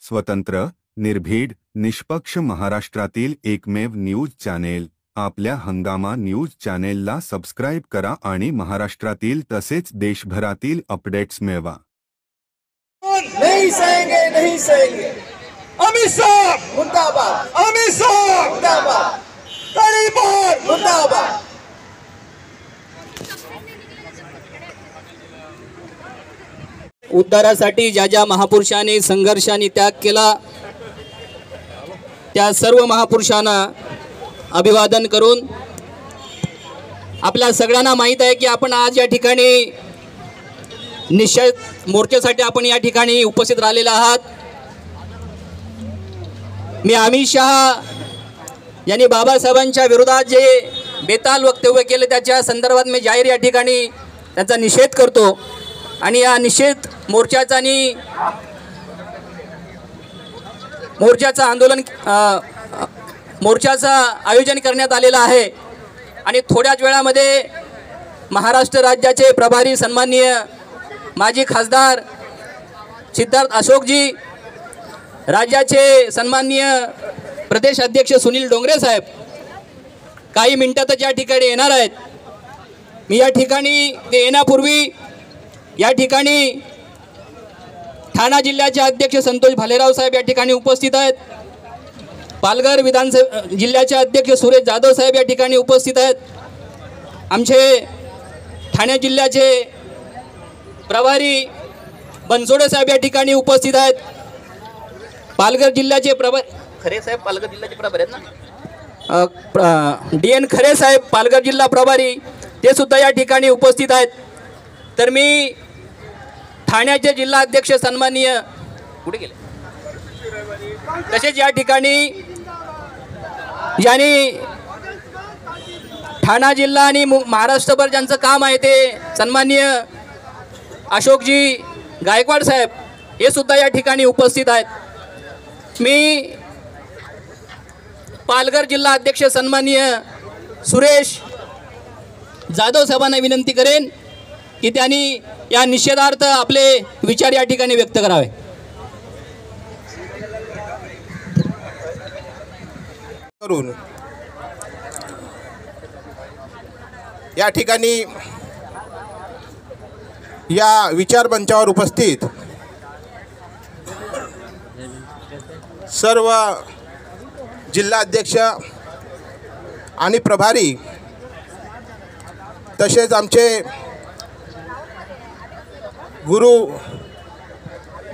स्वतंत्र, निर्भीड, निष्पक्ष महाराष्ट्रातील एकमेव न्यूज चॅनेल आपल्या हंगामा न्यूज चॅनेलला सबस्क्राइब करा आणि महाराष्ट्रातील तसेच देशभरातील अपडेट्स मिळवा। नहीं सहेंगे, नहीं सहेंगे। अमित शाह मुर्दाबाद, अमित शाह मुर्दाबाद, तळीपार मुर्दाबाद। उद्धारासाठी ज्या ज्या महापुरुषांनी संघर्षाने त्याग केला त्या सर्व महापुरुषांना अभिवादन करून आपल्या सगळ्यांना माहित आहे की आपण आज या ठिकाणी निश्चित मोर्चासाठी आपण या ठिकाणी उपस्थित राहिलेला आहात। मी अमित शाह यांनी बाबासाहेबांच्या विरोधात जे बेताल वक्तव्य केले त्याच्या संदर्भात मी जाहीर या ठिकाणी त्याचा निषेध करतो आणि या निषेध मोर्चाचा आणि मोर्चाचं आयोजन करण्यात आलेलं आहे। आणि थोड्याच वेळामध्ये महाराष्ट्र राज्याचे प्रभारी सन्माननीय माजी खासदार सिद्धार्थ अशोकजी, राज्याचे सन्माननीय प्रदेश अध्यक्ष सुनील डोंगरे साहेब काही मिनिटातच या ठिकाणी येणार आहेत। मी या ठिकाणी ते येण्यापूर्वी या ठिकाणी ठाणा जिल्ह्याचे अध्यक्ष संतोष भालेराव साहेब या ठिकाणी उपस्थित आहेत। पालघर विधानसभा जिल्ह्याचे अध्यक्ष सुरेश जाधव साहेब या ठिकाणी उपस्थित आहेत। आमचे ठाणे जिल्ह्याचे प्रभारी बनसोडे साहेब या ठिकाणी उपस्थित आहेत। पालघर जिल्ह्याचे प्रभारी खरे साहेब पालघर जिल्ह्याचे प्रभारी आहेत ना, DN खरे साहेब पालघर जिल्हा प्रभारी ते सुद्धा या ठिकाणी उपस्थित आहेत। तर मी ठाण्याचे जिल्हा अध्यक्ष सन्माननीय कुठे गेले तसेच या ठिकाणी ज्यांनी ठाणा जिल्हा आणि महाराष्ट्रभर ज्यांचं काम आहे ते सन्माननीय अशोकजी गायकवाड साहेब हे सुद्धा या ठिकाणी उपस्थित आहेत। मी पालघर जिल्हा अध्यक्ष सन्माननीय सुरेश जाधव साहेबांना विनंती करेन की त्यांनी या निषेधार्थ आपले विचार या ठिकाणी व्यक्त करावे। करून या ठिकाणी या विचार मंचावर उपस्थित सर्व जिल्हा अध्यक्ष आणि प्रभारी तसेच आमचे गुरु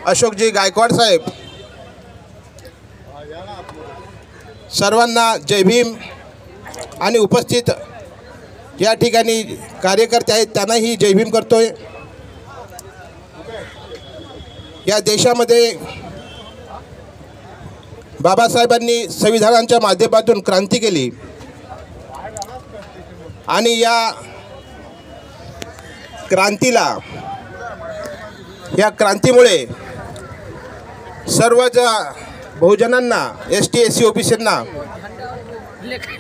अशोकजी गायकवाड साहेब सर्वांना जय भीम आणि उपस्थित या ठिकाणी कार्यकर्ते आहेत त्यांनाही जय भीम करतोय। या देशामध्ये बाबासाहेबांनी संविधानाच्या माध्यमातून क्रांती केली आणि या क्रांतीमुळे सर्व बहुजनांना ST SC OBCंना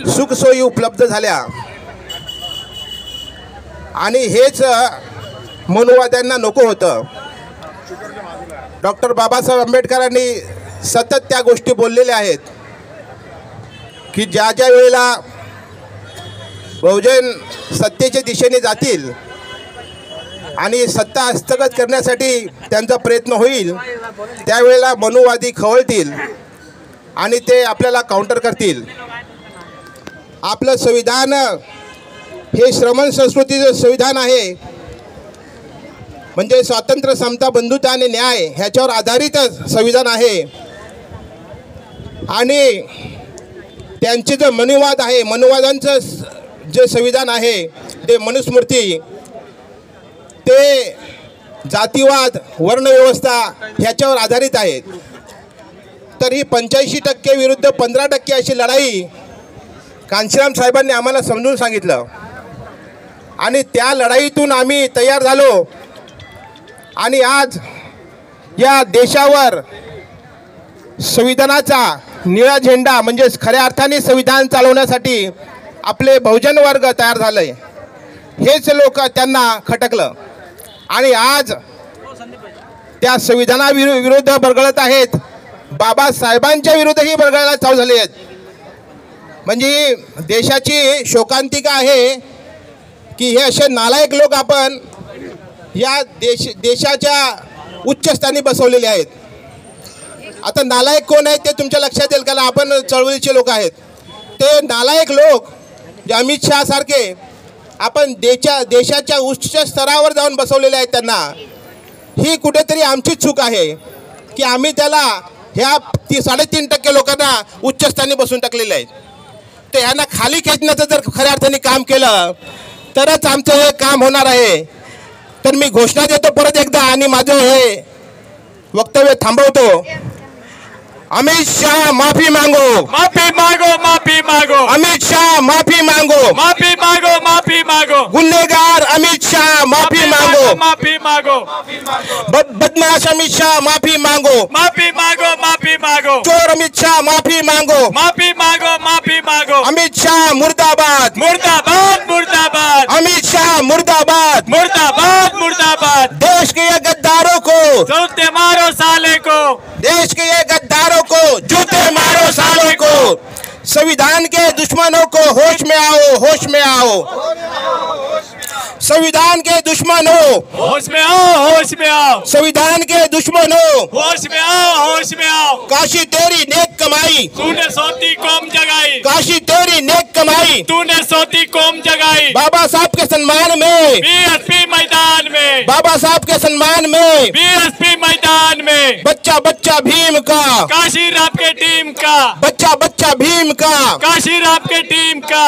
सुखसोयी उपलब्ध झाल्या आणि हेच मनुवाद्यांना नको होतं। डॉक्टर बाबासाहेब आंबेडकरांनी सतत त्या गोष्टी बोललेल्या आहेत की ज्या ज्या वेळेला बहुजन सत्तेच्या दिशेने जातील आणि सत्ता हस्तगत करण्यासाठी त्यांचा प्रयत्न होईल त्यावेळेला मनुवादी खवळतील आणि ते आपल्याला काउंटर करतील। आपलं संविधान हे श्रमण संस्कृतीचं संविधान आहे, म्हणजे स्वातंत्र्य, समता, बंधुता आणि न्याय ह्याच्यावर आधारित संविधान आहे। आणि त्यांचे जे मनुवाद आहे, मनुवादांचं जे संविधान आहे ते मनुस्मृती ते जातीवाद, वर्णव्यवस्था ह्याच्यावर आधारित आहेत। तर ही 85% विरुद्ध 15% अशी लढाई कांशीराम साहेबांनी आम्हाला समजून सांगितलं आणि त्या लढाईतून आम्ही तयार झालो आणि आज या देशावर संविधानाचा निळा झेंडा म्हणजे खऱ्या अर्थाने संविधान चालवण्यासाठी आपले बहुजन वर्ग तयार झाले। हेच लोक त्यांना खटकलं आणि आज त्या संविधानाविरुद्ध बरगळत आहेत बाबासाहेबांच्या विरुद्धही बळगायला चालू झाले आहेत. म्हणजे देशाची शोकांतिका आहे की हे असे नालायक लोक आपण या देशाच्या उच्चस्थानी बसवलेले आहेत. आता नालायक कोण आहेत ते तुमच्या लक्षात येईल, कारण आपण चळवळीचे लोक आहेत. ते नालायक लोक जे अमित शहा सारखे आपण देशाच्या उच्च स्तरावर जाऊन बसवलेले आहेत, त्यांना ही कुठेतरी आमची चूक आहे की आम्ही त्याला ह्या 3.5% लोकांना उच्चस्थानी बसून टाकलेले आहेत. तर ह्यांना खाली खेचण्याचं जर खऱ्या अर्थाने काम केलं तरच आमचं हे काम होणार आहे. तर मी घोषणा देतो परत एकदा आणि माझं हे वक्तव्य थांबवतो. अमित शाह माफी मांगो, माफी मांगो, माफी मांगो, अमित शाह माफी मांगो, माफी मांगो, माफी मांगो, गुन्हेगार अमित शाह माफी मांगो, माफी मांगो, बदमाश अमित शाह माफी मांगो, माफी मांगो, माफी मांगो, चोर अमित शाह माफी मांगो, माफी मांगो, माफी मांगो, अमित शाह मुर्दाबाद, मुर्दाबाद, मुर्दाबाद, अमित शाह मुर्दाबाद, मुर्दाबाद, मुर्दाबाद, देश के ये गद्दारों को जूते मारो साले को, देश के ये गद्दारों को जूते मारो सालों को, संविधान के दुश्मनों को होश में आओ, होश में आओ, संविधान के दुश्मनों होश में आओ, होश में आओ, संविधान के दुश्मनों होश में आओ, होश में आओ, काशी तेरी नेक कमाई, तूने सोती कौम जगाई, काशी तेरी नेक कमाई, तूने सोती कौम जगाई, बाबा साहब के सम्मान में, बीएसपी मैदान में, बाबा साहब के सम्मान में, बीएसपी मैदान में, बच्चा बच्चा भीम का, काशी राव के टीम का, बच्चा बच्चा भीम का, काशी राव के टीम का,